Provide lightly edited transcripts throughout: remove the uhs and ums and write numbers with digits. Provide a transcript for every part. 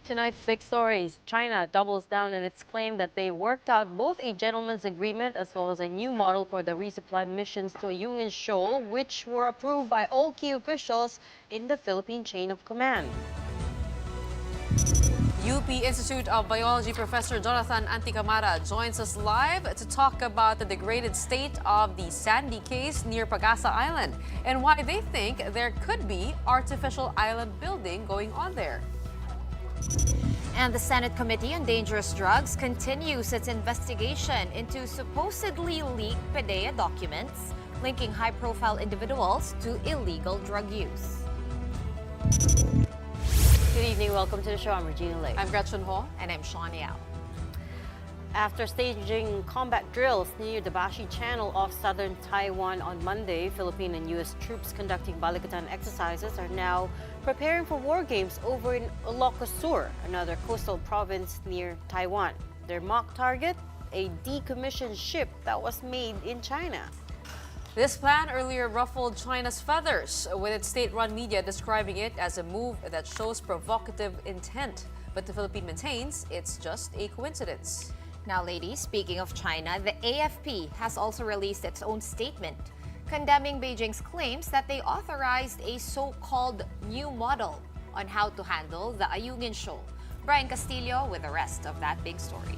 Tonight's big stories. China doubles down on its claim that they worked out both a gentleman's agreement as well as a new model for the resupply missions to Ayungin Shoal, which were approved by all key officials in the Philippine chain of command. UP Institute of Biology Professor Jonathan Anticamara joins us live to talk about the degraded state of the Sandy case near Pagasa Island and why they think there could be artificial island building going on there. And the Senate Committee on Dangerous Drugs continues its investigation into supposedly leaked PDEA documents linking high-profile individuals to illegal drug use. Good evening. Welcome to the show. I'm Regina. I'm Gretchen. And I'm Shawn. After staging combat drills near the Bashi Channel off southern Taiwan on Monday, Philippine and U.S. troops conducting Balikatan exercises are now preparing for war games over in Ilocos Sur, another coastal province near Taiwan. Their mock target, a decommissioned ship that was made in China. This plan earlier ruffled China's feathers, with its state-run media describing it as a move that shows provocative intent. But the Philippines maintains it's just a coincidence. Now, ladies, speaking of China, the AFP has also released its own statement condemning Beijing's claims that they authorized a so-called new model on how to handle the Ayungin Shoal. Brian Castillo with the rest of that big story.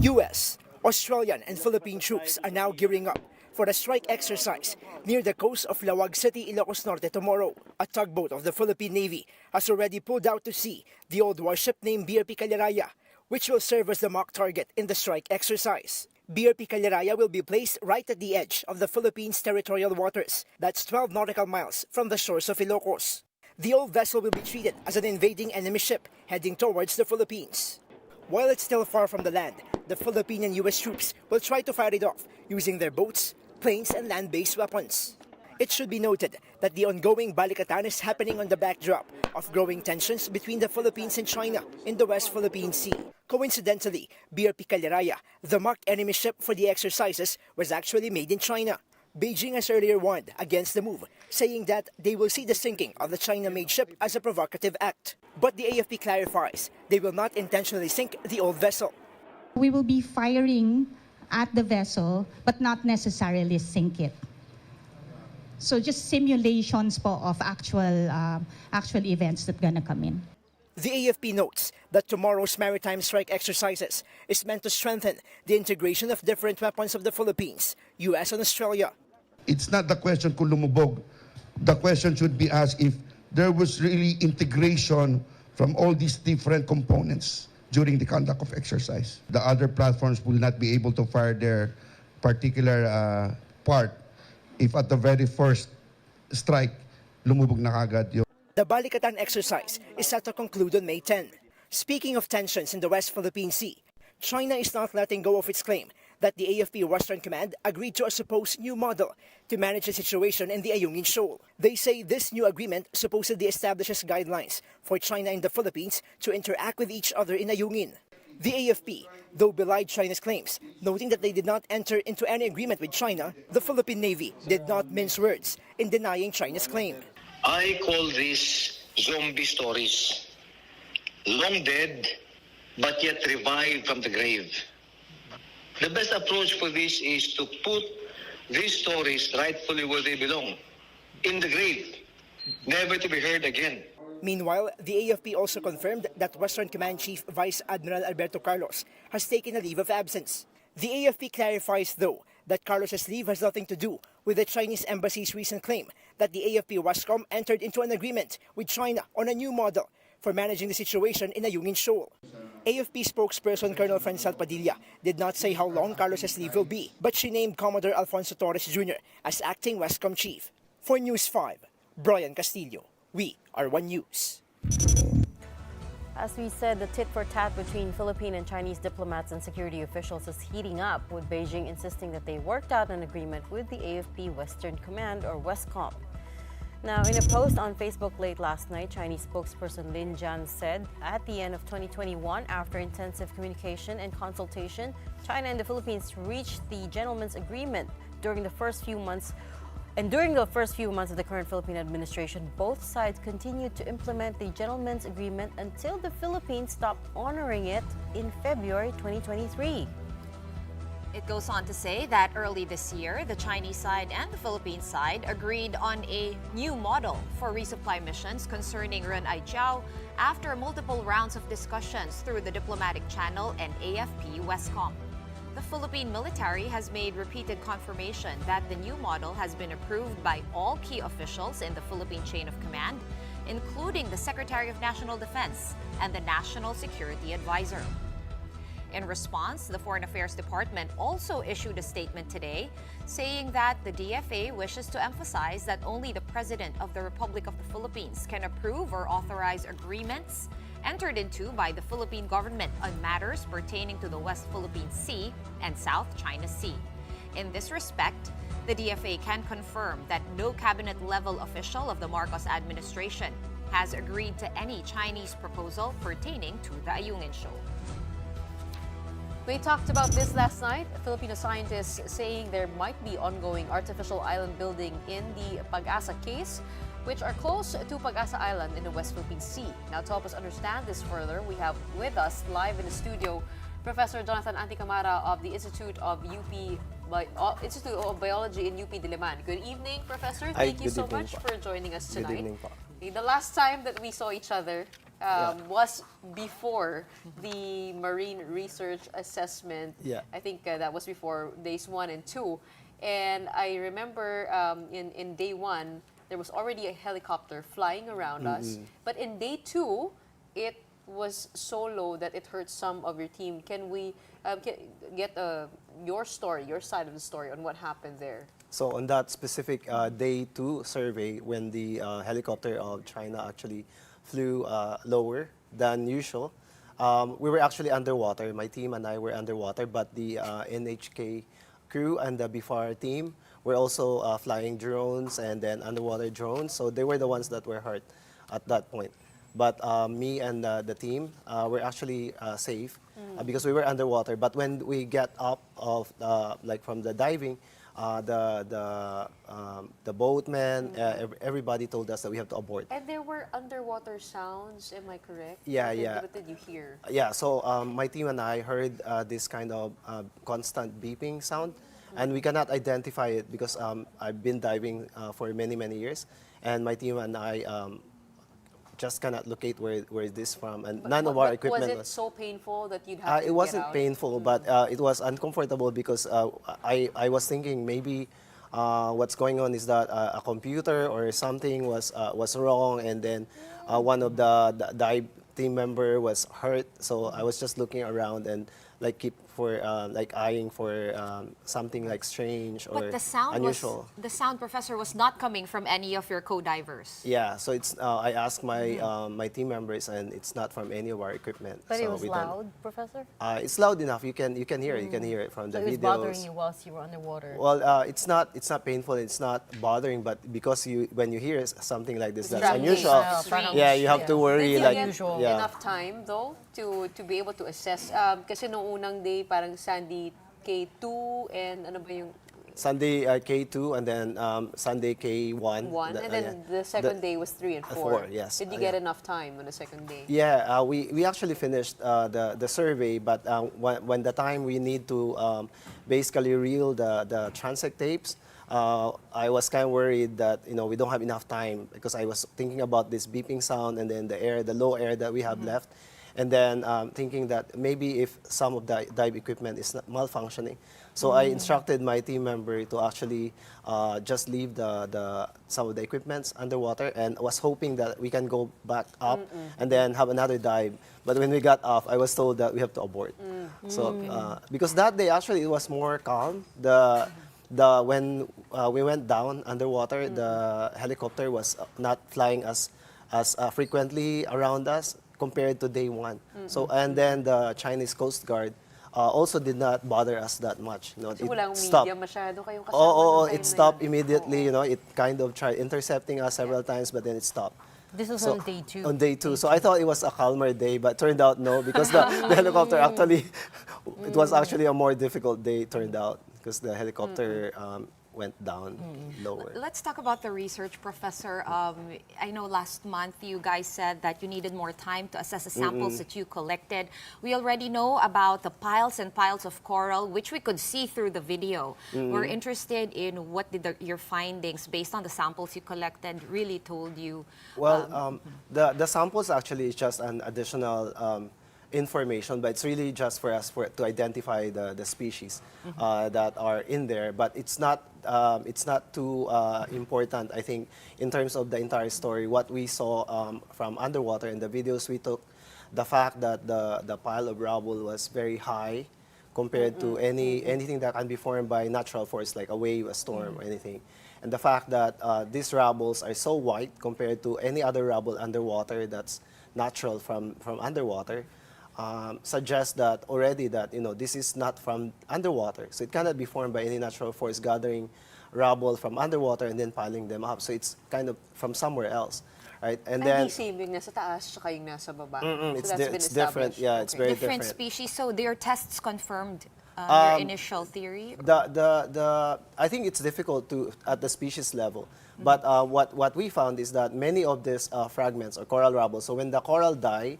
U.S., Australian, and Philippine troops are now gearing up for a strike exercise near the coast of Lawag City, Ilocos Norte tomorrow. A tugboat of the Philippine Navy has already pulled out to sea the old warship named BRP Calaraya, which will serve as the mock target in the strike exercise. BRP Calaraya will be placed right at the edge of the Philippines' territorial waters. That's 12 nautical miles from the shores of Ilocos. The old vessel will be treated as an invading enemy ship heading towards the Philippines. While it's still far from the land, the Philippine and U.S. troops will try to fight it off using their boats, planes, and land-based weapons. It should be noted that the ongoing Balikatan is happening on the backdrop of growing tensions between the Philippines and China in the West Philippine Sea. Coincidentally, BRP Calaraya, the marked enemy ship for the exercises, was actually made in China. Beijing has earlier warned against the move, saying that they will see the sinking of the China-made ship as a provocative act. But the AFP clarifies they will not intentionally sink the old vessel. We will be firing at the vessel, but not necessarily sink it. So just simulations of actual events that gonna come in. The AFP notes that tomorrow's maritime strike exercises is meant to strengthen the integration of different weapons of the Philippines, U.S. and Australia. It's not the question kung lumubog. The question should be asked if there was really integration from all these different components during the conduct of exercise. The other platforms will not be able to fire their particular part if at the very first strike, lumubog na kagad yung. The Balikatan exercise is set to conclude on May 10. Speaking of tensions in the West Philippine Sea, China is not letting go of its claim that the AFP Western Command agreed to a supposed new model to manage the situation in the Ayungin Shoal. They say this new agreement supposedly establishes guidelines for China and the Philippines to interact with each other in Ayungin. The AFP, though belied China's claims, noting that they did not enter into any agreement with China, the Philippine Navy did not mince words in denying China's claim. I call these zombie stories. Long dead, but yet revived from the grave. The best approach for this is to put these stories rightfully where they belong, in the grave, never to be heard again. Meanwhile, the AFP also confirmed that Western Command Chief Vice Admiral Alberto Carlos has taken a leave of absence. The AFP clarifies, though, that Carlos's leave has nothing to do with the Chinese embassy's recent claim that the AFP Wascom entered into an agreement with China on a new model for managing the situation in Ayungin Shoal. AFP spokesperson Colonel Francel Padilla did not say how long Carlos's leave will be, but she named Commodore Alfonso Torres Jr. as acting Wascom chief. For News 5, Brian Castillo. We are One News. As we said, the tit-for-tat between Philippine and Chinese diplomats and security officials is heating up, with Beijing insisting that they worked out an agreement with the AFP Western Command, or Westcom. Now, in a post on Facebook late last night, Chinese spokesperson Lin Jian said at the end of 2021, after intensive communication and consultation, China and the Philippines reached the gentleman's agreement during the first few months And during the first few months of the current Philippine administration, both sides continued to implement the gentleman's agreement until the Philippines stopped honoring it in February 2023. It goes on to say that early this year, the Chinese side and the Philippine side agreed on a new model for resupply missions concerning Ren Ai Jiao after multiple rounds of discussions through the diplomatic channel and AFP Westcom. The Philippine military has made repeated confirmation that the new model has been approved by all key officials in the Philippine chain of command, including the Secretary of National Defense and the National Security Advisor. In response, the Foreign Affairs Department also issued a statement today saying that the DFA wishes to emphasize that only the President of the Republic of the Philippines can approve or authorize agreements entered into by the Philippine government on matters pertaining to the West Philippine Sea and South China Sea. In this respect, the DFA can confirm that no cabinet-level official of the Marcos administration has agreed to any Chinese proposal pertaining to the Ayungin Shoal. We talked about this last night. Filipino scientists saying there might be ongoing artificial island building in the Pag-asa case, which are close to Pag-asa Island in the West Philippine Sea. Now, to help us understand this further, we have with us live in the studio Professor Jonathan Anticamara of the Institute of Biology in UP Diliman. Good evening, Professor. Thank you so much for joining us tonight. Good evening po. Okay, the last time that we saw each other was before the Marine Research Assessment. Yeah. I think that was before days 1 and 2. And I remember in day 1, there was already a helicopter flying around us. But in day 2, it was so low that it hurt some of your team. Can we get your story, your side of the story on what happened there? So on that specific day 2 survey, when the helicopter of China actually flew lower than usual, we were actually underwater. My team and I were underwater, but the NHK crew and the BFAR team were also flying drones and then underwater drones. So they were the ones that were hurt at that point. But me and the team were actually safe because we were underwater. But when we get up of like from the diving, the boatman, everybody told us that we have to abort. And there were underwater sounds, am I correct? Yeah, yeah. What did you hear? Yeah, so my team and I heard this kind of constant beeping sound, and we cannot identify it because I've been diving for many, many years, and my team and I just cannot locate where is this from, and none of our equipment was it so painful that you'd have to it wasn't get out? painful, but it was uncomfortable because I was thinking maybe what's going on is that a computer or something was wrong, and then one of the dive team member was hurt. So I was just looking around and like keep for like eyeing for something like strange or But the sound unusual. the sound, Professor, was not coming from any of your co-divers. Yeah, so it's I asked my my team members, and it's not from any of our equipment. But so it was we don't- loud, Professor? It's loud enough. You can hear it. You can hear it from So the it was videos. bothering you whilst you were underwater? Well, it's not painful. It's not bothering, but because when you hear something like this, that's Distracting. unusual. Strange. Yeah, you have to Did worry. you Like get yeah. enough time though to be able to assess? Kasi noong unang day parang Sandy K2 and ano ba yung Sunday K2 and then Sunday K1. one, and then the second day was 3 and 4. 4, yes. Did you get enough time on the second day? Yeah, we actually finished the survey, but when the time we need to basically reel the transect tapes, I was kind of worried that we don't have enough time because I was thinking about this beeping sound and then the low air that we have left, and then thinking that maybe if some of the dive equipment is not malfunctioning. So I instructed my team member to actually just leave some of the equipments underwater, and was hoping that we can go back up and then have another dive. But when we got off, I was told that we have to abort. So because that day actually it was more calm. When we went down underwater, the helicopter was not flying as frequently around us compared to day 1. So and then the Chinese Coast Guard also did not bother us that much. So It walang stopped. media masyado kayong kasama Oh, nung time it na stopped yun? immediately. It kind of tried intercepting us several times, but then it stopped. This was So, on day 2. On day 2. So I thought it was a calmer day, but turned out no, because the helicopter actually, it was actually a more difficult day, turned out, because the helicopter went down lower. Let's talk about the research, Professor. I know last month you guys said that you needed more time to assess the samples that you collected. We already know about the piles and piles of coral, which we could see through the video. We're interested in what did your findings based on the samples you collected really told you. Well, the samples actually is just an additional information, but it's really just for us to identify the species that are in there. But it's not too important, I think, in terms of the entire story. What we saw from underwater in the videos we took, the fact that the pile of rubble was very high compared to anything that can be formed by natural force, like a wave, a storm, or anything. And the fact that these rubbles are so white compared to any other rubble underwater that's natural from underwater, suggests that already that this is not from underwater, so it cannot be formed by any natural force gathering rubble from underwater and then piling them up. So it's kind of from somewhere else, right? And then Hindi same yung nasa taas tsaka yung nasa baba. it's, So that's been it's different. established. Yeah, it's very Different different. species, so their tests confirmed your initial theory? I think it's difficult to at the species level, but what we found is that many of these fragments or coral rubble. So when the coral die,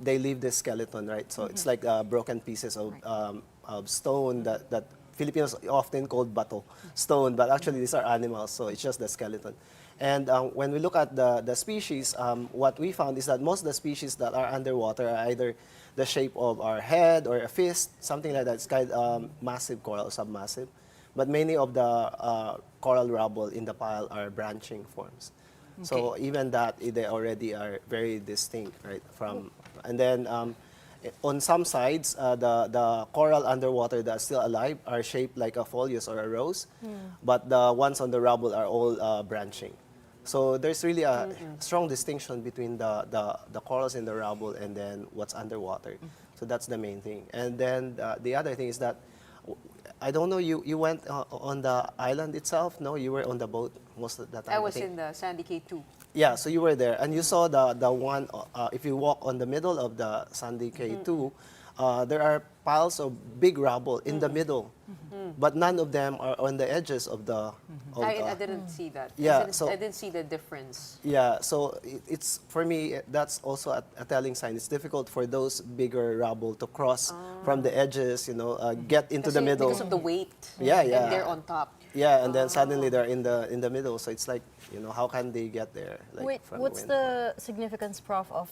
they leave this skeleton, right? So it's like broken pieces of stone that Filipinos often called bato stone, but actually these are animals, so it's just the skeleton. And when we look at the species, what we found is that most of the species that are underwater are either the shape of our head or a fist, something like that. It's kind of massive coral, submassive. But many of the coral rubble in the pile are branching forms. So even that, they already are very distinct, right? And then on some sides, the coral underwater that's still alive are shaped like a folius or a rose, but the ones on the rubble are all branching. So there's really a strong distinction between the corals in the rubble and then what's underwater. So that's the main thing. And then the other thing is that, I don't know, you went on the island itself? No, you were on the boat most of the time. I was think. in the Sandy K2. Yeah, so you were there, and you saw the one, if you walk on the middle of the Sandy K2, there are piles of big rubble in the middle, but none of them are on the edges of the... I didn't see that. Yeah, I didn't see the difference. Yeah, so it's, for me, that's also a telling sign. It's difficult for those bigger rubble to cross from the edges, get into the middle. Because of the weight. Yeah. And they're on top. Yeah, and then suddenly they're in the middle. So it's like, how can they get there? Like, Wait, from what's wind? the significance, Prof, of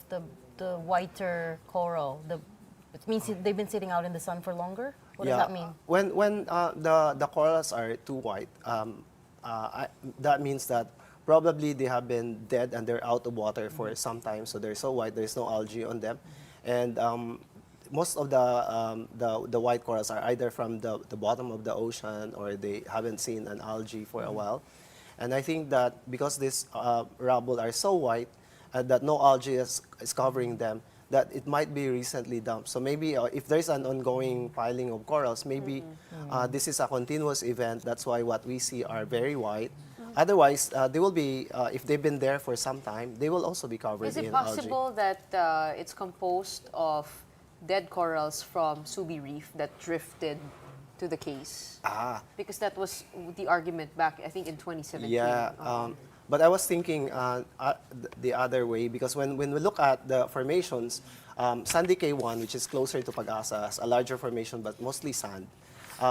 the whiter coral? It means they've been sitting out in the sun for longer? What does that mean? When the corals are too white, that means that probably they have been dead and they're out of water for some time. So they're so white, there's no algae on them, and most of the white corals are either from the bottom of the ocean or they haven't seen an algae for a while. And I think that because these rubble are so white that no algae is covering them, that it might be recently dumped. So maybe if there's an ongoing piling of corals, maybe this is a continuous event. That's why what we see are very white. Otherwise, they will be, if they've been there for some time, they will also be covered Is in it algae. possible that it's composed of dead corals from Subi Reef that drifted to the case? Because that was the argument back, I think, in 2017. Yeah, but I was thinking the other way, because when we look at the formations, Sandy K1, which is closer to Pag-asa, has a larger formation but mostly sand.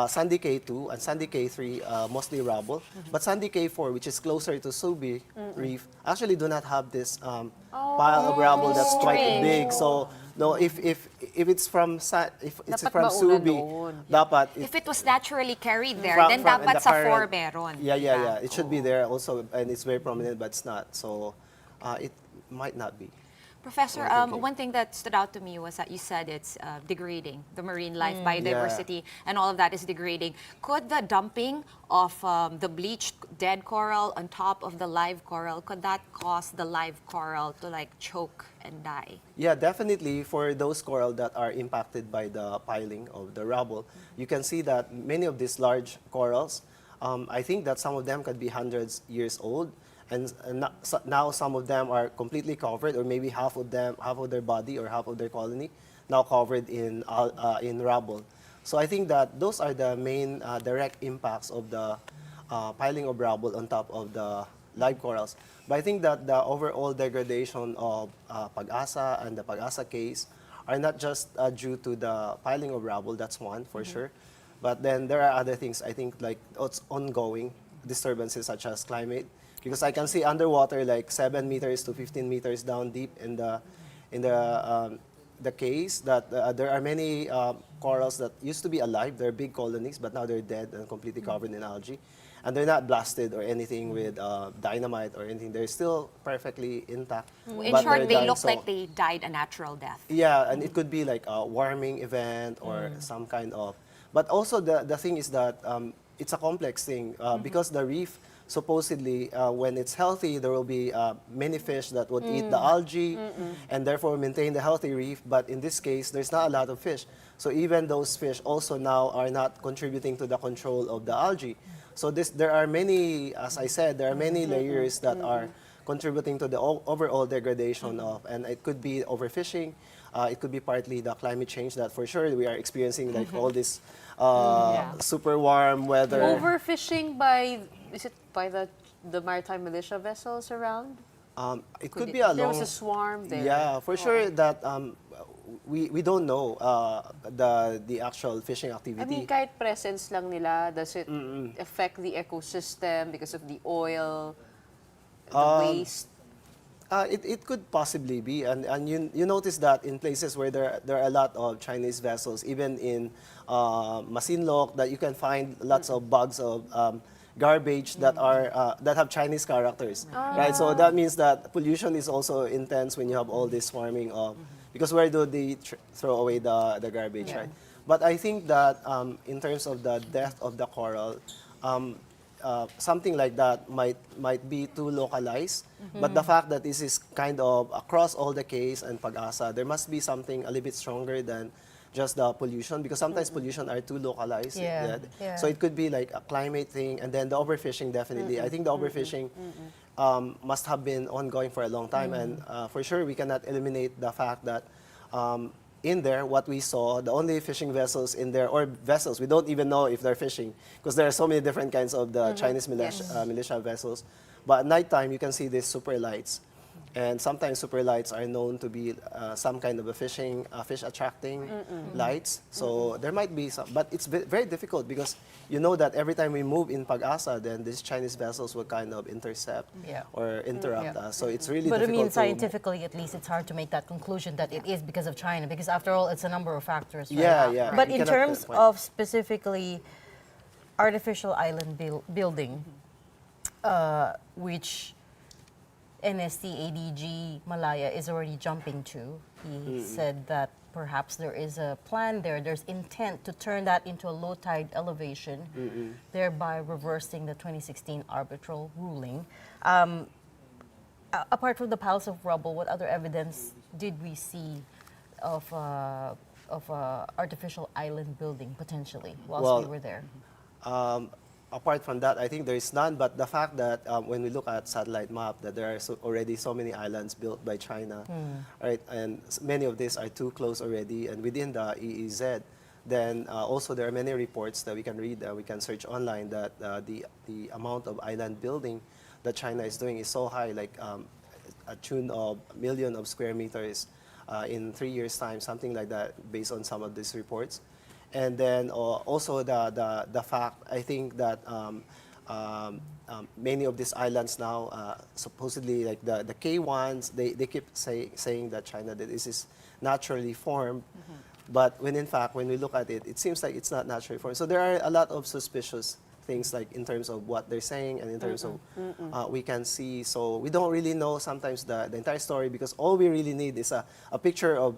Sandy K2 and Sandy K3, mostly rubble. But Sandy K4, which is closer to Subi Reef, actually do not have this pile of rubble that's quite big. So no, if it's from Dapat Subi, mauna doon. dapat If it was naturally carried there, From- then from dapat the sa current- 4 meron. Yeah. It should be there also, and it's very prominent, but it's not. So it might not be. Professor, one thing that stood out to me was that you said it's degrading, the marine life, biodiversity, and all of that is degrading. Could the dumping of the bleached dead coral on top of the live coral, could that cause the live coral to choke and die? Yeah, definitely for those coral that are impacted by the piling of the rubble, you can see that many of these large corals, I think that some of them could be hundreds years old. And now some of them are completely covered, or maybe half of their body or half of their colony now covered in rubble. So I think that those are the main direct impacts of the piling of rubble on top of the live corals. But I think that the overall degradation of Pag-asa and the Pag-asa case are not just due to the piling of rubble, that's one for sure. But then there are other things, I think, like it's ongoing disturbances such as climate. Because I can see underwater like 7 meters to 15 meters down deep in the case that there are many corals that used to be alive. They're big colonies, but now they're dead and completely covered in algae. And they're not blasted or anything with dynamite or anything. They're still perfectly intact. In but short, they're they dying. look So- like they died a natural death. Yeah, and it could be like a warming event or some kind of. But also the thing is that it's a complex thing because the reef supposedly when it's healthy there will be many fish that would eat the algae and therefore maintain the healthy reef. But in this case, there's not a lot of fish. So even those fish also now are not contributing to the control of the algae. So there are many, as I said, there are many layers that are contributing to the overall degradation of, and it could be overfishing, it could be partly the climate change that for sure we are experiencing, like all this super warm weather. Overfishing by, is it by the maritime militia vessels around? It could be a There long. was a swarm there. Yeah, for sure that we don't know the actual fishing I activity. mean, kahit presence lang nila, does it affect the ecosystem because of the oil, the waste? It could possibly be, and you notice that in places where there are a lot of Chinese vessels, even in Masinloc, that you can find lots of bags of garbage that have Chinese characters, right? So that means that pollution is also intense when you have all this swarming of, because where do they throw away the garbage, right? But I think that in terms of the death of the coral, something like that might be too localized. But the fact that this is kind of across all the case and Pag-asa, there must be something a little bit stronger than just the pollution, because sometimes pollution are too localized. Yeah. So it could be like a climate thing, and then the overfishing definitely. I think the overfishing must have been ongoing for a long time, and for sure we cannot eliminate the fact that in there, what we saw, the only fishing vessels in there, or vessels, we don't even know if they're fishing, because there are so many different kinds of the Chinese militia vessels. But at nighttime, you can see these super lights. And sometimes super lights are known to be some kind of a fish attracting lights. So there might be some, but it's very difficult because you know that every time we move in Pag-asa, then these Chinese vessels will kind of intercept or interrupt us. So it's really But I difficult. mean, scientifically, at least, it's hard to make that conclusion that it is because of China, because after all, it's a number of factors. Right? Yeah. But You in cannot terms pinpoint. of specifically artificial island building, which NST ADG Malaya is already jumping to. He said that perhaps there is a plan there's intent to turn that into a low tide elevation, thereby reversing the 2016 arbitral ruling. Apart from the piles of rubble, what other evidence did we see of artificial island building potentially whilst we were there? Apart from that, I think there is none, but the fact that when we look at satellite map, that there are already so many islands built by China, right? And many of these are too close already, and within the EEZ, then also there are many reports that we can read, we can search online, that the amount of island building that China is doing is so high, like a tune of million of square meters in 3 years' time, something like that, based on some of these reports. And then also the fact, I think that many of these islands now, supposedly like the K1s, they keep saying that China, that this is naturally formed. But when in fact, when we look at it, it seems like it's not naturally formed. So there are a lot of suspicious things, like in terms of what they're saying and in terms of we can see. So we don't really know sometimes the entire story, because all we really need is a picture of,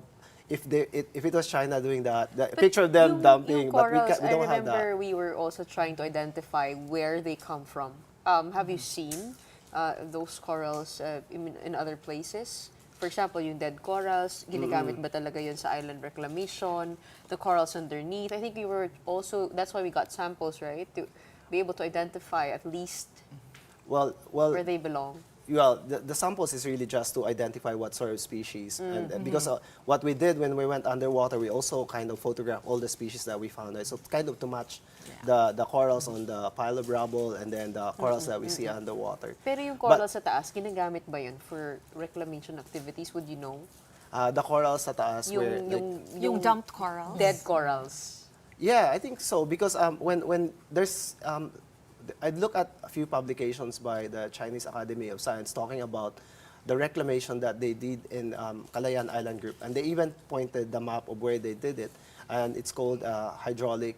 if it was China doing that, the picture of them dumping, but we don't have that. I remember we were also trying to identify where they come from. Have you seen those corals in other places? For example, yung dead corals, ginagamit ba talaga yun sa island reclamation? The corals underneath, I think we were also, that's why we got samples, right? To be able to identify at least Well, where they belong. well, the samples is really just to identify what sort of species. And because what we did when we went underwater, we also kind of photographed all the species that we found. Right? So kind of to match the corals on the pile of rubble and then the corals that we see underwater. Pero yung coral sa taas, ginagamit ba yun for reclamation activities? Would you know? The corals sa taas were Yung dumped corals. Dead corals. yeah, I think so because when there's I'd look at a few publications by the Chinese Academy of Science talking about the reclamation that they did in Calayan Island Group, and they even pointed the map of where they did it, and it's called hydraulic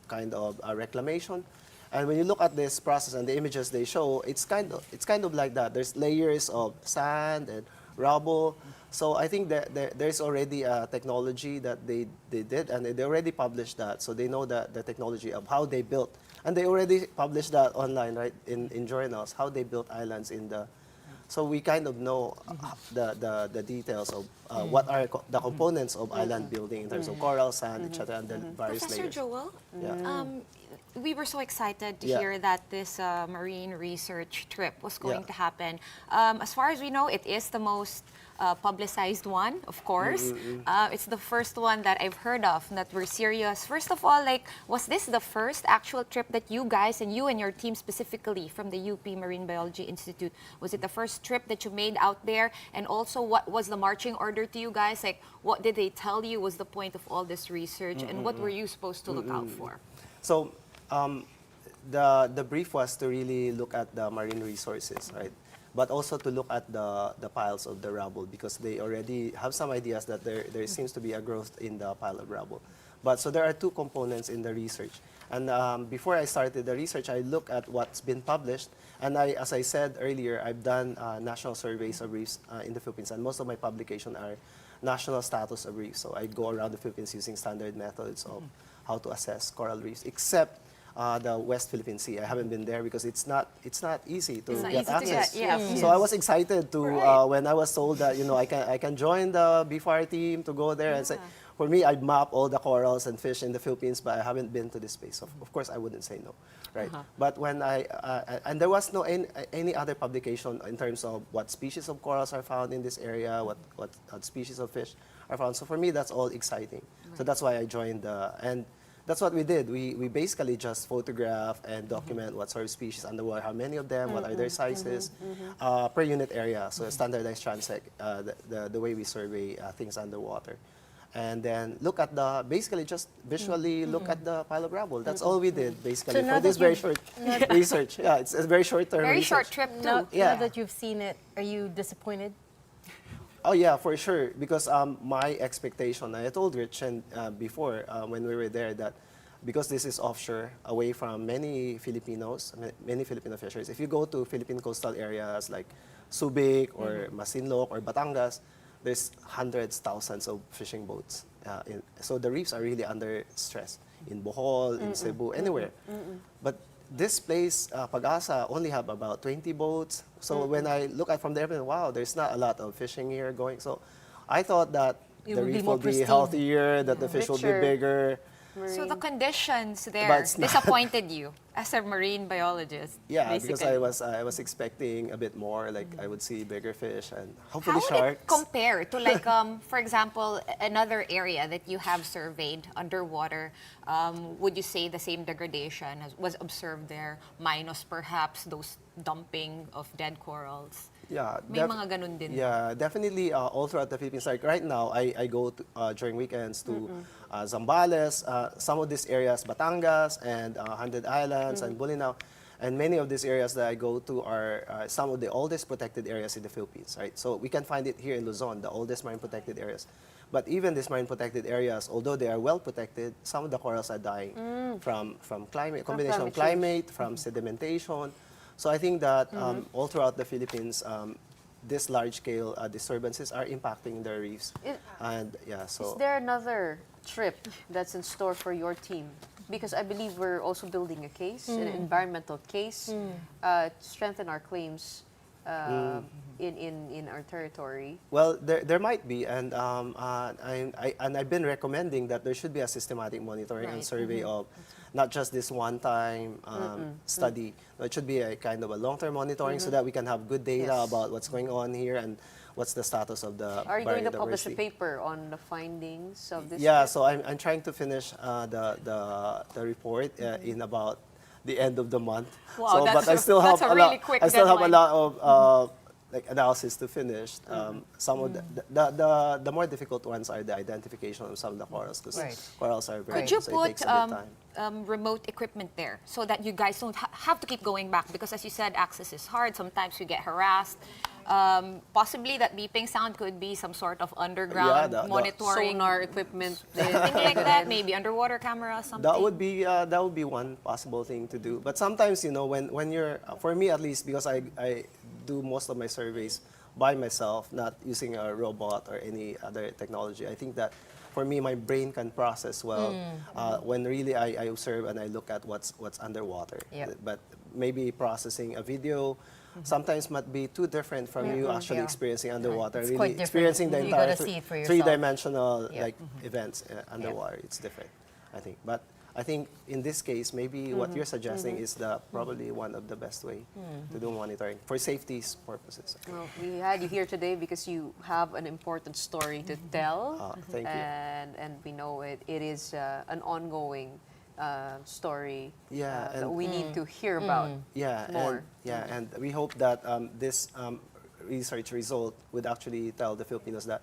kind of reclamation. And when you look at this process and the images they show, it's kind of like that. There's layers of sand and rubble. So I think that there's already a technology that they did, and they already published that. So they know that the technology of how they built, and they already published that online, right, in journals, how they built islands in the. So we kind of know the details of what are the components of island building in terms of coral, sand, etc., and the various Professor layers. Joel, Yeah. we were so excited to Yeah. hear that this marine research trip was going Yeah. to happen. As far as we know, it is the most publicized one, of course. It's the first one that I've heard of that we're serious. First of all, like, was this the first actual trip that you guys and you and your team specifically from the UP Marine Biology Institute, was it the first trip that you made out there? And also, what was the marching order to you guys? Like, what did they tell you was the point of all this research, and what were you supposed to look out for? So the brief was to really look at the marine resources, right? But also to look at the piles of the rubble, because they already have some ideas that there seems to be a growth in the pile of rubble. But so there are two components in the research. And before I started the research, I looked at what's been published. And as I said earlier, I've done national surveys of reefs in the Philippines, and most of my publications are national status of reefs. So I go around the Philippines using standard methods of how to assess coral reefs, except the West Philippine Sea. I haven't been there because it's not easy to get access. So I was excited to when I was told that I can join the BFAR team to go there and say, for me, I map all the corals and fish in the Philippines, but I haven't been to this space. Of course, I wouldn't say no, right? But when and there was no any other publication in terms of what species of corals are found in this area, what species of fish are found. So for me, that's all exciting. So that's why I joined and that's what we did. We basically just photograph and document what sort of species underwater, how many of them, what are their sizes, per unit area. So a standardized transect, the way we survey things underwater. And then look at basically just visually look at the pile of rubble. That's all we did, basically, now for this that very short research. Yeah, it's a very short-term Very research. short trip, too. Now Yeah. that you've seen it, are you disappointed? Oh yeah, for sure. Because my expectation, I told Gretchen before when we were there that because this is offshore, away from many Filipinos, many Filipino fisheries. If you go to Philippine coastal areas like Subic or Masinloc or Batangas, there's hundreds, thousands of fishing boats. So the reefs are really under stress in Bohol, in Cebu, anywhere. But this place, Pag-asa, only have about 20 boats. So when I look at from the airplane, wow, there's not a lot of fishing here going. So I thought that It the would be reef more will be pristine. healthier, that the fish will be Richer. bigger. So the conditions there But it's not. disappointed you as a marine biologist. Yeah, because basically. I was expecting a bit more. Like I would see bigger fish and How hopefully would it sharks. compare to, like, for example, another area that you have surveyed underwater? Would you say the same degradation was observed there, minus perhaps those dumping of dead corals? Yeah, May mga ganun din. Yeah, definitely all throughout the Philippines. Like right now, I go to, during weekends to Zambales, some of these areas, Batangas and Hundred Islands and Bolinao. And many of these areas that I go to are some of the oldest protected areas in the Philippines, right? So we can find it here in Luzon, the oldest marine protected areas. But even these marine protected areas, although they are well protected, some of the corals are dying from climate, combination of climate, from sedimentation. So I think that all throughout the Philippines, this large-scale disturbances are impacting the reefs. And yeah, so Is there another trip that's in store for your team? Because I believe we're also building a case, an environmental case, to strengthen our claims in our territory? Well, there might be, and I've been recommending that there should be a systematic monitoring and survey of not just this one-time study. It should be a kind of a long-term monitoring so that we can have good data about what's going on here and what's the status of the Are you going to publish a biodiversity. paper on the findings of this? Yeah, work? so I'm trying to finish the report in about the end of the month. Wow, so, that's but I still have a a really lot. quick I still have a deadline. lot of like analysis to finish. Some of the more difficult ones are the identification of some of the corals because Right. corals are very Could you so it put takes a bit of time. remote equipment there so that you guys don't have to keep going back? Because as you said, access is hard. Sometimes you get harassed. Possibly that beeping sound could be some sort of underground the monitoring. Sonar equipment. Something like that, maybe underwater camera, something. That would be one possible thing to do. But sometimes, you know, when you're, for me at least, because I do most of my surveys by myself, not using a robot or any other technology. I think that for me, my brain can process well when really I observe and I look at what's underwater. Yep. But maybe processing a video sometimes might be too different from you actually experiencing underwater, It's really quite different. experiencing the You entire gotta see it for yourself. three-dimensional Yeah. like events underwater. It's different, I think. But I think in this case, maybe what you're suggesting is probably one of the best way to do monitoring for safety purposes. Well, we had you here today because you have an important story to tell. Thank you. And we know it is an ongoing story Yeah, that and- we need to hear about more. And we hope that this research result would actually tell the Filipinos that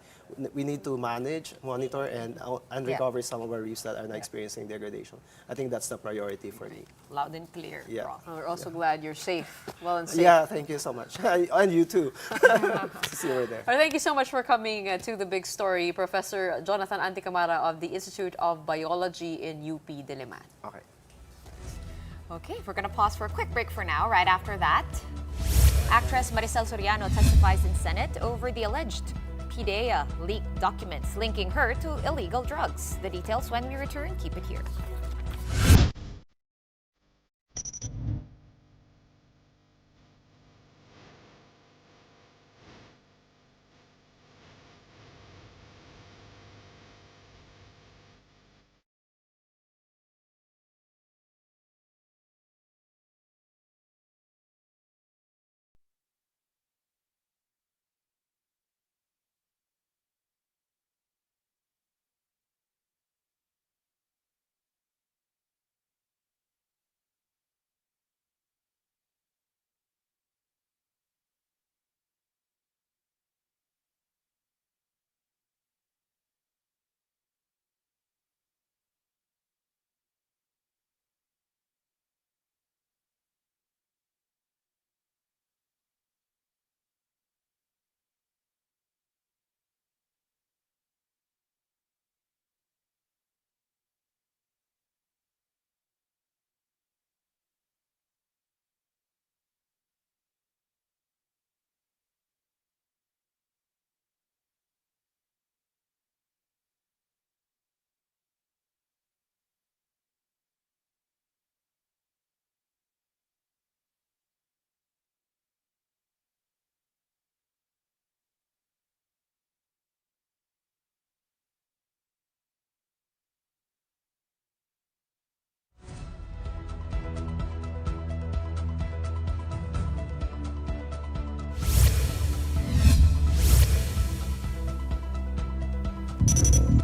we need to manage, monitor, and recover some of our reefs that are not experiencing degradation. I think that's the priority for me. Loud and clear. Yeah. Prof. We're also glad you're safe, well and safe. Yeah, thank you so much. And you too. See you there. Well, thank you so much for coming to the big story, Professor Jonathan Anticamara of the Institute of Biology in UP Diliman. Okay. Okay, we're going to pause for a quick break for now. Right after that, actress Maricel Soriano testifies in Senate over the alleged PDEA leaked documents linking her to illegal drugs. The details when we return. Keep it here.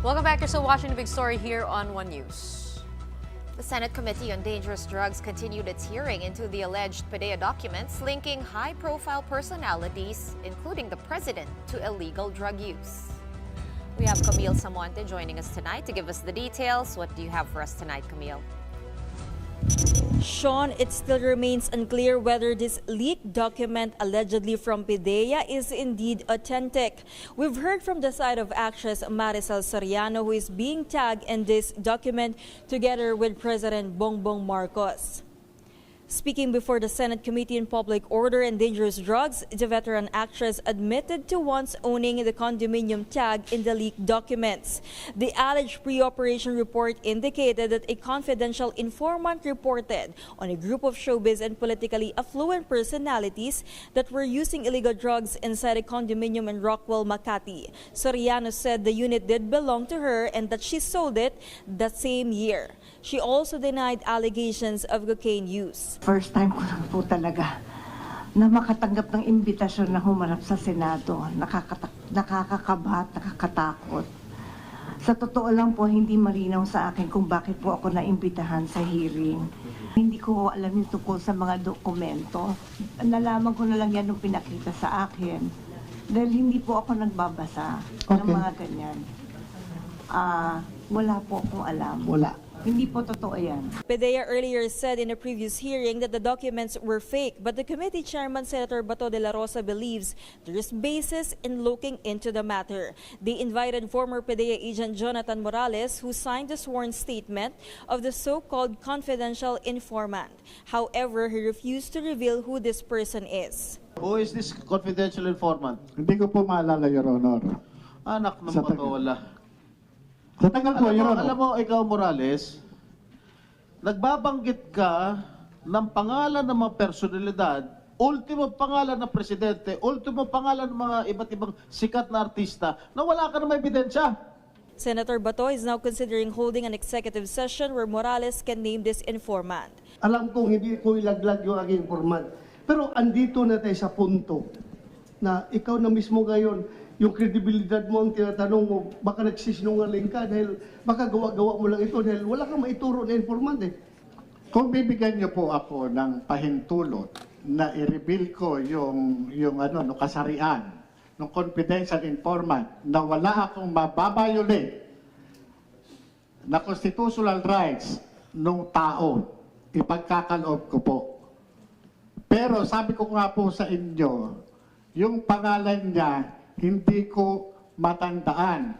Welcome back. You're still watching the big story here on One News. The Senate Committee on Dangerous Drugs continued its hearing into the alleged PDEA documents linking high-profile personalities, including the president, to illegal drug use. We have Camille Samonte joining us tonight to give us the details. What do you have for us tonight, Camille? Shawn, it still remains unclear whether this leaked document allegedly from PDEA is indeed authentic. We've heard from the side of actress Maricel Soriano, who is being tagged in this document together with President Bongbong Marcos. Speaking before the Senate Committee on Public Order and Dangerous Drugs, the veteran actress admitted to once owning the condominium tag in the leaked documents. The alleged pre-operation report indicated that a confidential informant reported on a group of showbiz and politically affluent personalities that were using illegal drugs inside a condominium in Rockwell, Makati. Soriano said the unit did belong to her and that she sold it that same year. She also denied allegations of cocaine use. First time ko lang po talaga na makatanggap ng imbitasyon na humarap sa Senado. Nakakakaba at nakakatakot. Sa totoo lang po, hindi malinaw sa akin kung bakit po ako naimbitahan sa hearing. Hindi ko alam yung tungkol sa mga dokumento. Nalaman ko na lang yan nung pinakita sa akin. Dahil hindi po ako nagbabasa ng mga ganyan. Wala po akong alam. Wala. Hindi po totoo yan. PDEA earlier said in a previous hearing that the documents were fake, but the committee chairman, Senator Bato de la Rosa, believes there is basis in looking into the matter. They invited former PDEA agent Jonathan Morales, who signed the sworn statement of the so-called confidential informant. However, he refused to reveal who this person is. Who is this confidential informant? Hindi ko po maalala, Your Honor. Anak ng patola. Sa tagal po, Your Honor. Alam mo, ikaw Morales, nagbabanggit ka ng pangalan ng mga personalidad, ultimo pangalan ng presidente, ultimo pangalan ng mga iba't ibang sikat na artista, na wala ka na may ebidensya. Senator Bato is now considering holding an executive session where Morales can name this informant. Alam kong hindi ko ilaglag yung aking informant. Pero andito na tayo sa punto na ikaw na mismo ngayon, yung kredibilidad mo ang tinatanong mo, baka nagsisinungaling ka dahil baka gawa-gawa mo lang ito dahil wala kang maituro na informant eh. Kung bibigyan niyo po ako ng pahintulot na i-reveal ko yung kasarian ng confidential informant na wala akong mababayolate na constitutional rights ng tao, ipagkakaloob ko po. Pero sabi ko nga po sa inyo, yung pangalan niya, hindi ko matandaan.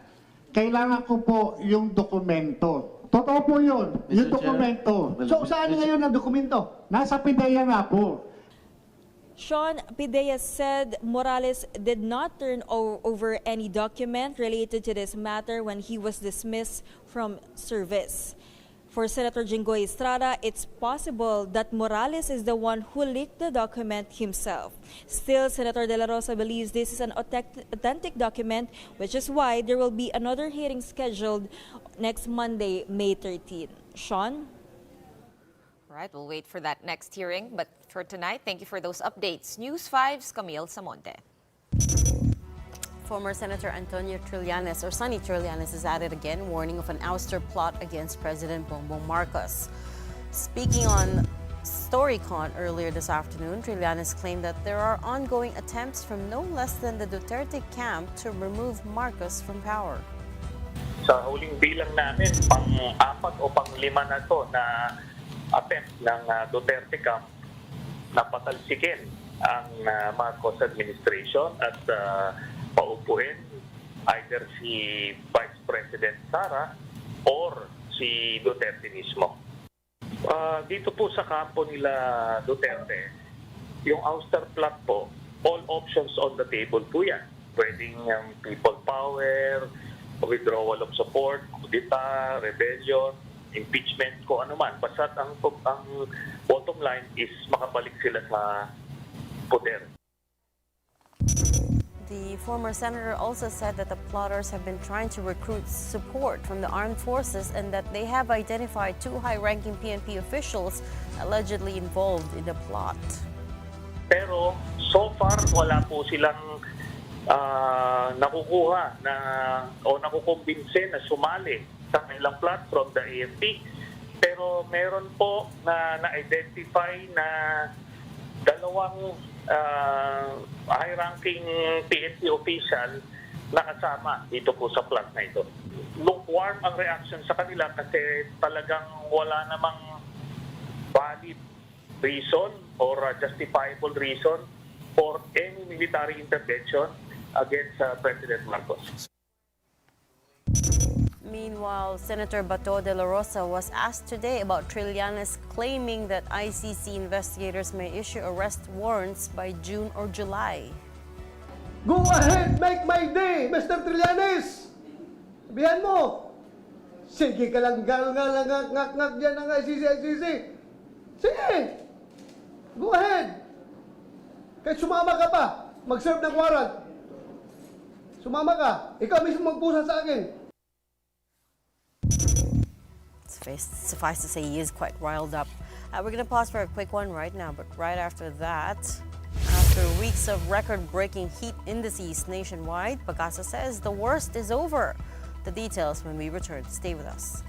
Kailangan ko po yung dokumento. Totoo po yun, yung dokumento. So saan ngayon ang dokumento? Nasa PDEA nga po. Shawn, PDEA said Morales did not turn over any document related to this matter when he was dismissed from service. For Senator Jinggoy Estrada, it's possible that Morales is the one who leaked the document himself. Still, Senator De La Rosa believes this is an authentic document, which is why there will be another hearing scheduled next Monday, May 13. Shawn? All right, we'll wait for that next hearing. But for tonight, thank you for those updates. News 5's Camille Samonte. Former Senator Antonio Trillanes, or Sonny Trillanes, is at it again, warning of an ouster plot against President Bongbong Marcos. Speaking on StoryCon earlier this afternoon, Trillanes claimed that there are ongoing attempts from no less than the Duterte camp to remove Marcos from power. Sa huling bilang namin, pang-4 o pang-5 na to na attempt ng Duterte camp na patalsikin ang Marcos administration at paupuin either si Vice President Sara or si Duterte mismo. Dito po sa kampo nila Duterte, yung ouster plot po, all options on the table po yan. Pwedeng people power, withdrawal of support, kudita, rebellion, impeachment, kung ano man. Basta ang bottom line is makabalik sila sa poder. The former senator also said that the plotters have been trying to recruit support from the armed forces and that they have identified 2 high-ranking PNP officials allegedly involved in the plot. Pero so far wala po silang nakukuha o nakukumbinse na sumali sa kanilang plot from the AFP. Pero meron po na na-identify na 2 high-ranking PNP official na kasama dito po sa plot na ito. Lukewarm ang reaction sa kanila kasi talagang wala namang valid reason or justifiable reason for any military intervention against President Marcos. Meanwhile, Senator Bato de la Rosa was asked today about Trillanes claiming that ICC investigators may issue arrest warrants by June or July. Go ahead, make my day, Mr. Trillanes! Sabihan mo, sige ka lang ngak dyan ng ICC. Sige! Go ahead! Kahit sumama ka pa, mag-serve ng warrant. Sumama ka, ikaw mismo magpusa sa akin. Suffice to say, he is quite riled up. We're going to pause for a quick one right now, but right after that, after weeks of record-breaking heat indices nationwide, Pagasa says the worst is over. The details when we return. Stay with us.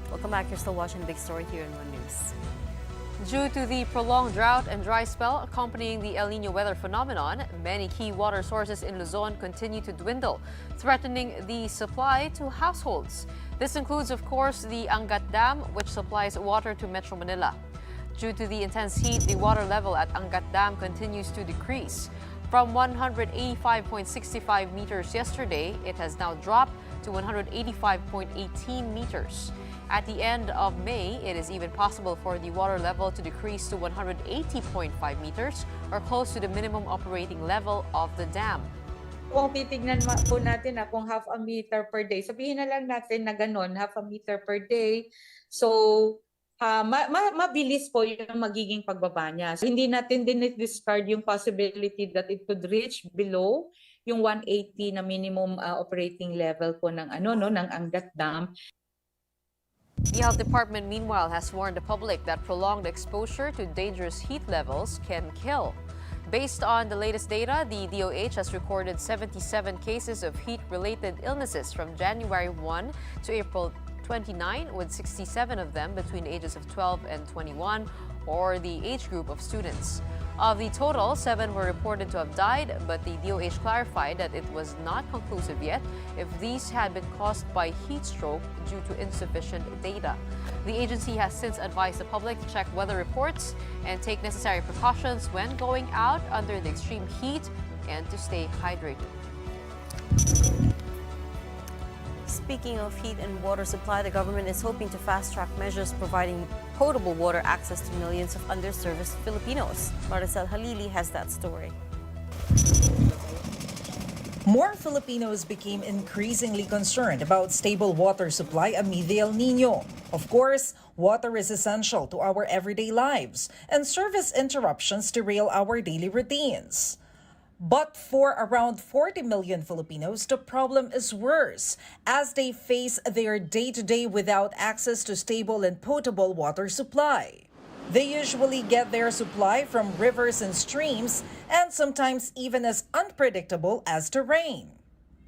Welcome back. You're still watching the big story here in One News. Due to the prolonged drought and dry spell accompanying the El Nino weather phenomenon, many key water sources in Luzon continue to dwindle, threatening the supply to households. This includes, of course, the Angat Dam, which supplies water to Metro Manila. Due to the intense heat, the water level at Angat Dam continues to decrease. From 185.65 meters yesterday, it has now dropped to 185.18 meters. At the end of May, it is even possible for the water level to decrease to 180.5 meters or close to the minimum operating level of the dam. Kung titignan po natin kung half a meter per day, sabihin na lang natin na ganon, half a meter per day. So, mabilis po yung magiging pagbaba niya. So, hindi natin din discard yung possibility that it could reach below yung 180 na minimum operating level po ng ng Angat Dam. The Health Department, meanwhile, has warned the public that prolonged exposure to dangerous heat levels can kill. Based on the latest data, the DOH has recorded 77 cases of heat-related illnesses from January 1 to April 29, with 67 of them between the ages of 12 and 21, or the age group of students. Of the total, 7 were reported to have died, but the DOH clarified that it was not conclusive yet if these had been caused by heat stroke due to insufficient data. The agency has since advised the public to check weather reports and take necessary precautions when going out under the extreme heat and to stay hydrated. Speaking of heat and water supply, the government is hoping to fast-track measures providing potable water access to millions of underserviced Filipinos. Maricel Halili has that story. More Filipinos became increasingly concerned about stable water supply amid the El Nino. Of course, water is essential to our everyday lives, and service interruptions derail our daily routines. But for around 40 million Filipinos, the problem is worse as they face their day-to-day without access to stable and potable water supply. They usually get their supply from rivers and streams, and sometimes even as unpredictable as the rain.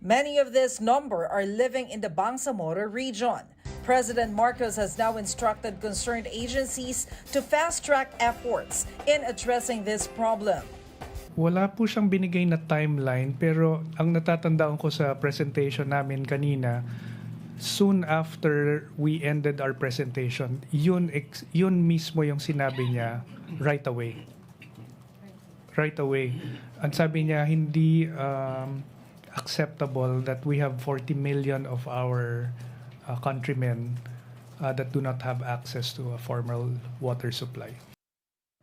Many of this number are living in the Bangsamoro region. President Marcos has now instructed concerned agencies to fast-track efforts in addressing this problem. Wala po siyang binigay na timeline, pero ang natatandaan ko sa presentation namin kanina, soon after we ended our presentation, yun mismo yung sinabi niya right away. Right away. Ang sabi niya, hindi acceptable that we have 40 million of our countrymen that do not have access to a formal water supply.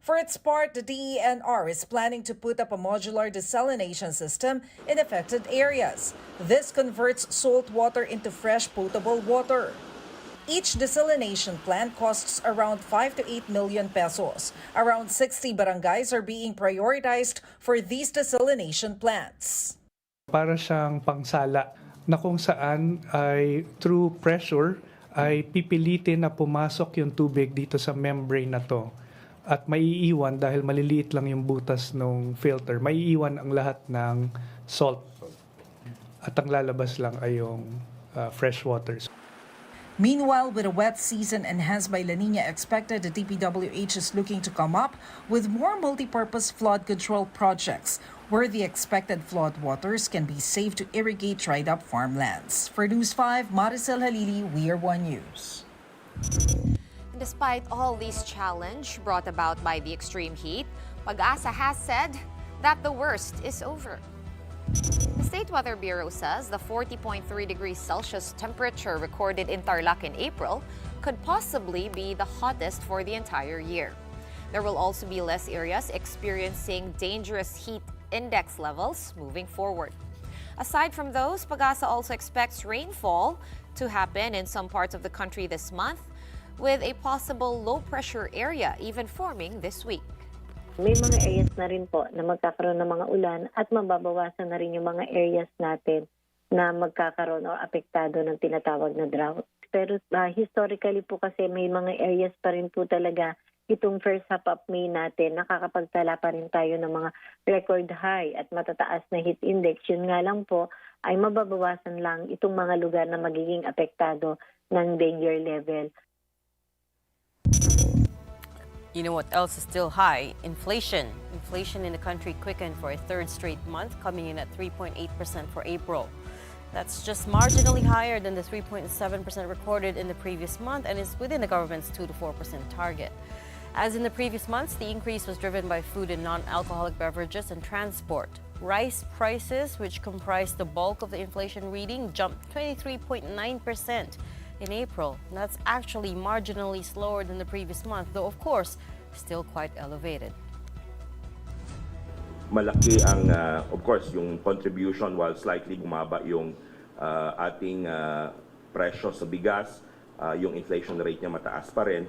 For its part, the DENR is planning to put up a modular desalination system in affected areas. This converts salt water into fresh potable water. Each desalination plant costs around 5 to 8 million pesos. Around 60 barangays are being prioritized for these desalination plants. Para siyang pangsala na kung saan ay through pressure ay pipilitin na pumasok yung tubig dito sa membrane na to. At maiiwan dahil maliliit lang yung butas ng filter, maiiwan ang lahat ng salt. At ang lalabas lang ay yung fresh waters. Meanwhile, with a wet season enhanced by La Nina expected, the DPWH is looking to come up with more multi-purpose flood control projects where the expected flood waters can be saved to irrigate dried-up farmlands. For News 5, Maricel Halili, We Are One News. Despite all these challenges brought about by the extreme heat, Pag-asa has said that the worst is over. The State Weather Bureau says the 40.3 degrees Celsius temperature recorded in Tarlac in April could possibly be the hottest for the entire year. There will also be less areas experiencing dangerous heat index levels moving forward. Aside from those, Pag-asa also expects rainfall to happen in some parts of the country this month, with a possible low-pressure area even forming this week. May mga areas na rin po na magkakaroon ng mga ulan at mababawasan na rin yung mga areas natin na magkakaroon o apektado ng tinatawag na drought. Pero historically po kasi may mga areas pa rin po talaga itong first half of May natin, nakakapagtala pa rin tayo ng mga record high at matataas na heat index. Yun nga lang po ay mababawasan lang itong mga lugar na magiging apektado ng danger level. You know what else is still high? Inflation. Inflation in the country quickened for a third straight month, coming in at 3.8% for April. That's just marginally higher than the 3.7% recorded in the previous month and is within the government's 2 to 4% target. As in the previous months, the increase was driven by food and non-alcoholic beverages and transport. Rice prices, which comprise the bulk of the inflation reading, jumped 23.9% in April. And that's actually marginally slower than the previous month, though of course, still quite elevated. Malaki ang, of course, yung contribution while slightly bumaba yung ating presyo sa bigas, yung inflation rate niya mataas pa rin.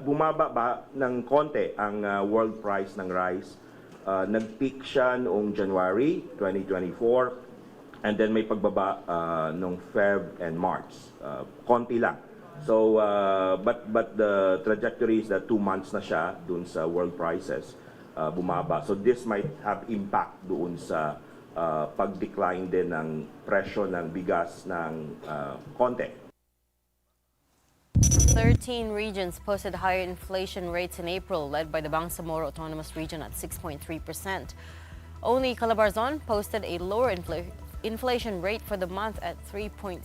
Bumaba ba ng konti ang world price ng rice? Nag-peak siya noong January 2024. And then may pagbaba noong Feb and March. Konti lang. So, but the trajectory is that 2 months na siya dun sa world prices bumaba. So this might have impact doon sa pag-decline din ng presyo ng bigas ng konti. 13 regions posted higher inflation rates in April, led by the Bangsamoro Autonomous Region at 6.3%. Only Calabarzon posted a lower inflation rate for the month at 3.6%.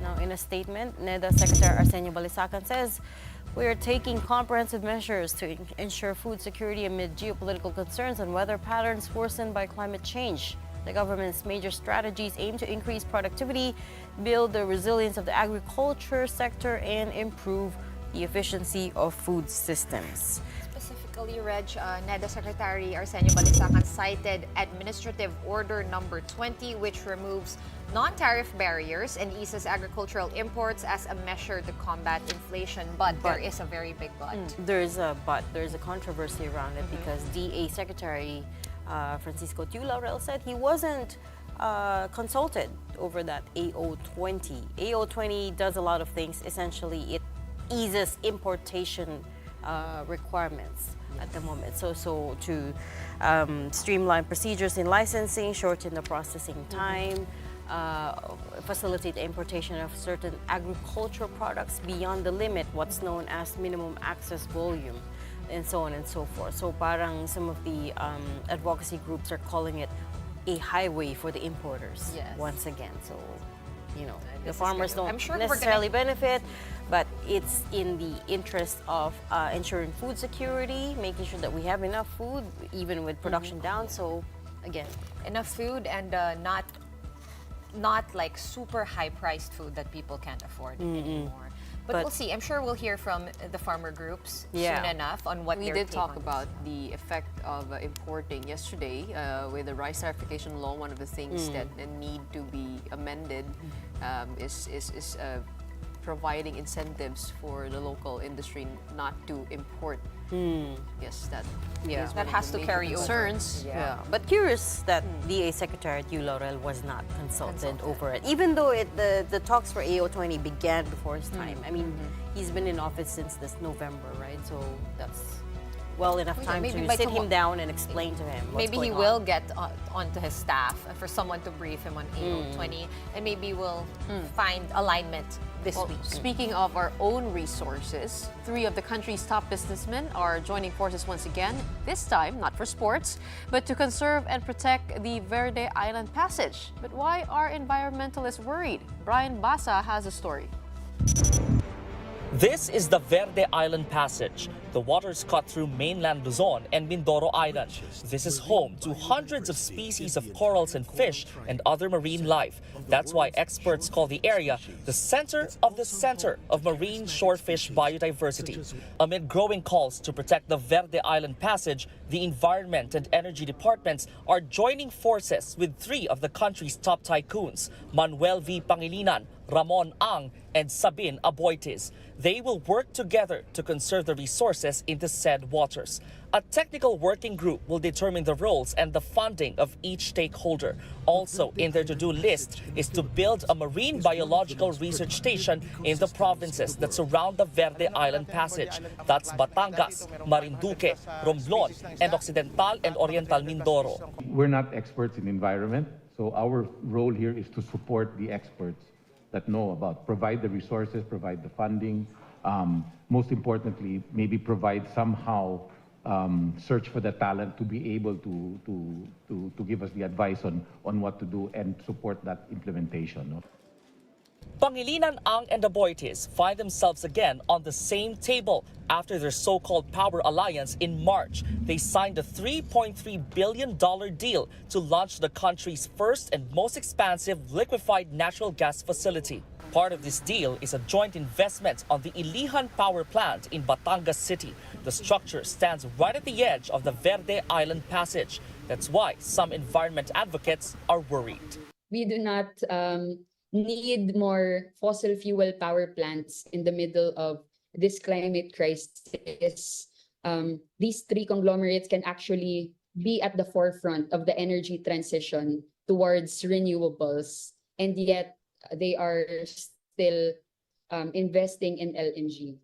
Now, in a statement, NEDA Secretary Arsenio Balisacan says, "We are taking comprehensive measures to ensure food security amid geopolitical concerns and weather patterns worsened by climate change. The government's major strategies aim to increase productivity, build the resilience of the agriculture sector, and improve the efficiency of food systems." Quickly, Reg, NEDA Secretary Arsenio Balisacan cited Administrative Order Number 20, which removes non-tariff barriers and eases agricultural imports as a measure to combat inflation. But there is a very big but. There's a controversy around it because DA Secretary Francisco Laurel said he wasn't consulted over that AO20. AO20 does a lot of things. Essentially, it eases importation requirements at the moment. So to streamline procedures in licensing, shorten the processing time, facilitate the importation of certain agricultural products beyond the limit, what's known as minimum access volume, and so on and so forth. So parang some of the advocacy groups are calling it a highway for the importers once again. So, you know, the farmers don't necessarily benefit, but it's in the interest of ensuring food security, making sure that we have enough food, even with production down. So, again, enough food and not like super high-priced food that people can't afford anymore. But we'll see. I'm sure we'll hear from the farmer groups soon enough on what we did talk about the effect of importing yesterday with the rice tarification law. One of the things that need to be amended is providing incentives for the local industry not to import. Yes, that that has to carry concerns. Yeah, but curious that DA Secretary Laurel was not consulted over it, even though the talks for AO20 began before his time. I mean, he's been in office since this November, right? So that's well enough time to sit him down and explain to him what's maybe he will get onto his staff for someone to brief him on AO20, and maybe we'll find alignment this week. Speaking of our own resources, 3 of the country's top businessmen are joining forces once again, this time not for sports, but to conserve and protect the Verde Island Passage. But why are environmentalists worried? Brian Basa has a story. This is the Verde Island Passage. The waters cut through mainland Luzon and Mindoro Island. This is home to hundreds of species of corals and fish and other marine life. That's why experts call the area the center of marine shorefish biodiversity. Amid growing calls to protect the Verde Island Passage, the Environment and Energy Departments are joining forces with 3 of the country's top tycoons, Manuel V. Pangilinan, Ramon Ang, and Sabin Aboitiz. They will work together to conserve the resources in the said waters. A technical working group will determine the roles and the funding of each stakeholder. Also in their to-do list is to build a marine biological research station in the provinces that surround the Verde Island Passage. That's Batangas, Marinduque, Romblon, and Occidental and Oriental Mindoro. We're not experts in environment, so our role here is to support the experts that know about, provide the resources, provide the funding, most importantly, maybe provide somehow search for the talent to be able to give us the advice on what to do and support that implementation. Pangilinan, Ang, and Aboitiz find themselves again on the same table after their so-called power alliance in March. They signed a $3.3 billion deal to launch the country's first and most expansive liquefied natural gas facility. Part of this deal is a joint investment on the Ilihan power plant in Batangas City. The structure stands right at the edge of the Verde Island Passage. That's why some environment advocates are worried. We do not need more fossil fuel power plants in the middle of this climate crisis. These 3 conglomerates can actually be at the forefront of the energy transition towards renewables, and yet they are still investing in LNG.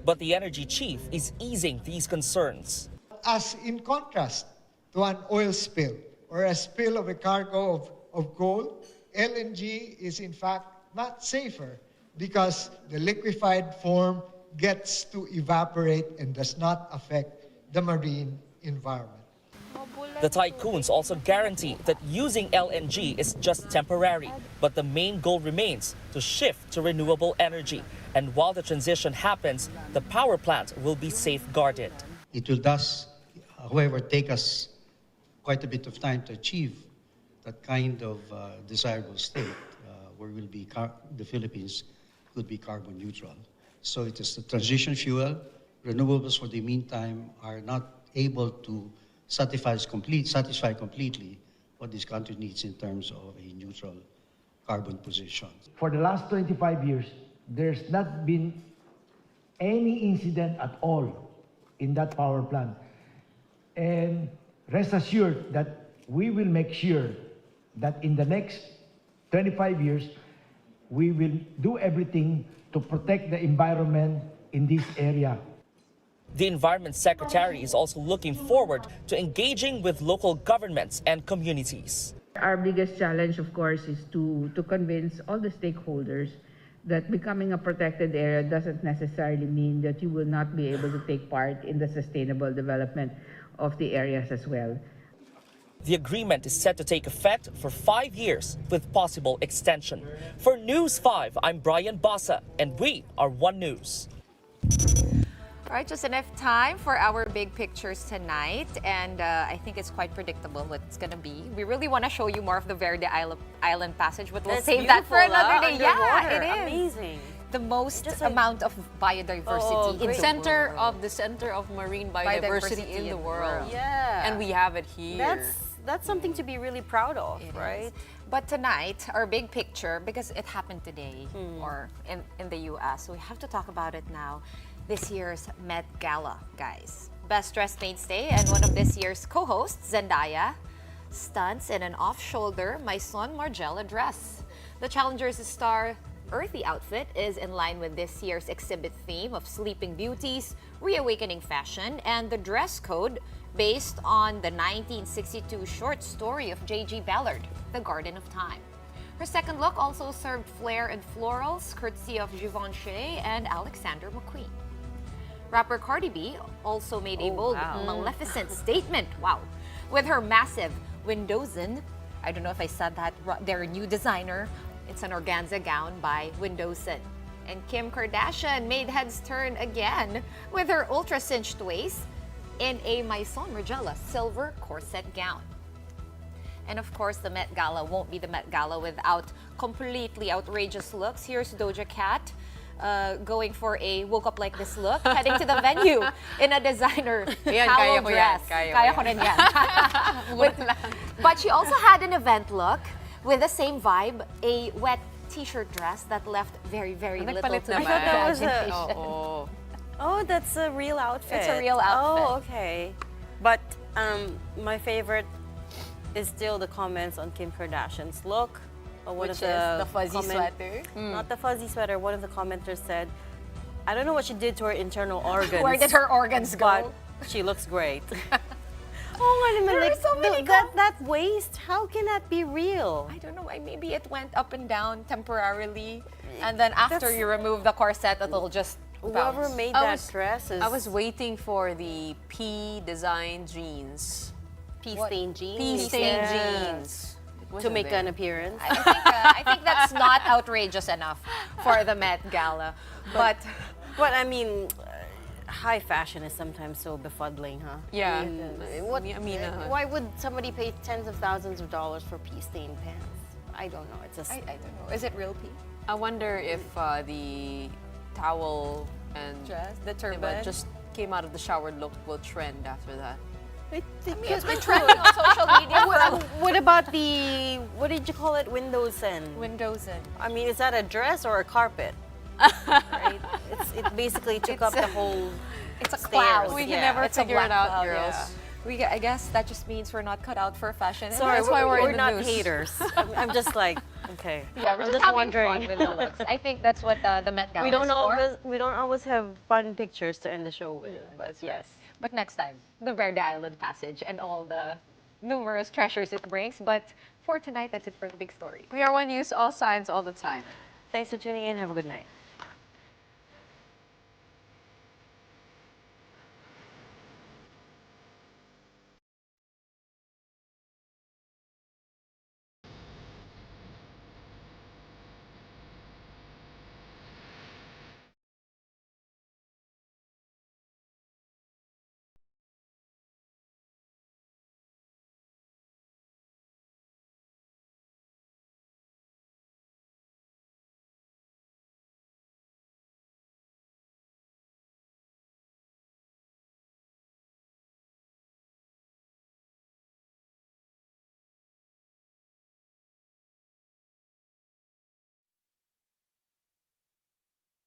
But the energy chief is easing these concerns. As in contrast to an oil spill or a spill of a cargo of coal, LNG is in fact not safer because the liquefied form gets to evaporate and does not affect the marine environment. The tycoons also guarantee that using LNG is just temporary, but the main goal remains to shift to renewable energy. And while the transition happens, the power plant will be safeguarded. It will thus, however, take us quite a bit of time to achieve that kind of desirable state where the Philippines could be carbon neutral. So it is the transition fuel renewables for the meantime are not able to satisfy completely what this country needs in terms of a neutral carbon position. For the last 25 years, there's not been any incident at all in that power plant. And rest assured that we will make sure that in the next 25 years, we will do everything to protect the environment in this area. The Environment Secretary is also looking forward to engaging with local governments and communities. Our biggest challenge, of course, is to convince all the stakeholders that becoming a protected area doesn't necessarily mean that you will not be able to take part in the sustainable development of the areas as well. The agreement is set to take effect for 5 years with possible extension. For News 5, I'm Brian Basa, and we are One News. All right, just enough time for our big pictures tonight, and I think it's quite predictable what it's gonna be. We really want to show you more of the Verde Island Passage, but we'll save that for another day. Yeah, it is Amazing. the most amount of biodiversity in the center of marine biodiversity in the world. Yeah. And we have it here. That's something to be really proud of, right? But tonight, our big picture, because it happened today or in the US, so we have to talk about it now. This year's Met Gala, guys. Best Dressed Mainstay and one of this year's co-hosts, Zendaya, stunts in an off-shoulder Maison Margiela dress. The Challenger's star earthy outfit is in line with this year's exhibit theme of sleeping beauties, reawakening fashion, and the dress code based on the 1962 short story of J.G. Ballard, The Garden of Time. Her second look also served flair and florals, courtesy of Givenchy and Alexander McQueen. Rapper Cardi B also made a bold, maleficent statement, with her massive Windowsen, I don't know if I said that, their new designer. It's an organza gown by Windowsen. And Kim Kardashian made heads turn again with her ultra cinched waist in a Maison Margiela silver corset gown. And of course, the Met Gala won't be the Met Gala without completely outrageous looks. Here's Doja Cat going for a woke up like this look, heading to the venue in a designer towel dress. Kaya ko rin yan. But she also had an event look with the same vibe, a wet t-shirt dress that left very, very little to the I thought that was imagination. Oh, that's a real outfit. It's a real outfit. Oh, okay. But my favorite is still the comments on Kim Kardashian's look. Which is the fuzzy sweater. Not the fuzzy sweater. One of the commenters said, I don't know what she did to her internal organs. Where did her organs go? But she looks great. There are so many that waist, how can that be real? I don't know. Maybe it went up and down temporarily, and then after you remove the corset, it'll just bounce. Whoever made that dress is... I was waiting for the P design jeans. P-stained jeans. P-stained jeans. To make an appearance. I think that's not outrageous enough for the Met Gala. But I mean, high fashion is sometimes so befuddling, huh? Yeah. Why would somebody pay tens of thousands of dollars for pea-stained pants? I don't know. It's just... I don't know. Is it real pea? I wonder if the towel and dress, the turban, just came out of the shower look will trend after that. It's been trending on social media. What about the, what did you call it? Windowsen. Windowsen. I mean, is that a dress or a carpet? Right? It basically took up the whole It's a cloud. We can never figure it out, girls. Yeah. I guess that just means we're not cut out for fashion. Sorry, that's why we're not haters. I'm just like, okay. Yeah, we're just wondering. With the looks. I think that's what the Met Gala we don't always have fun pictures to end the show with. But yes. But next time, the Verde Island Passage and all the numerous treasures it brings. But for tonight, that's it for the big story. We are One News, all signs, all the time. Thanks for tuning in. Have a good night.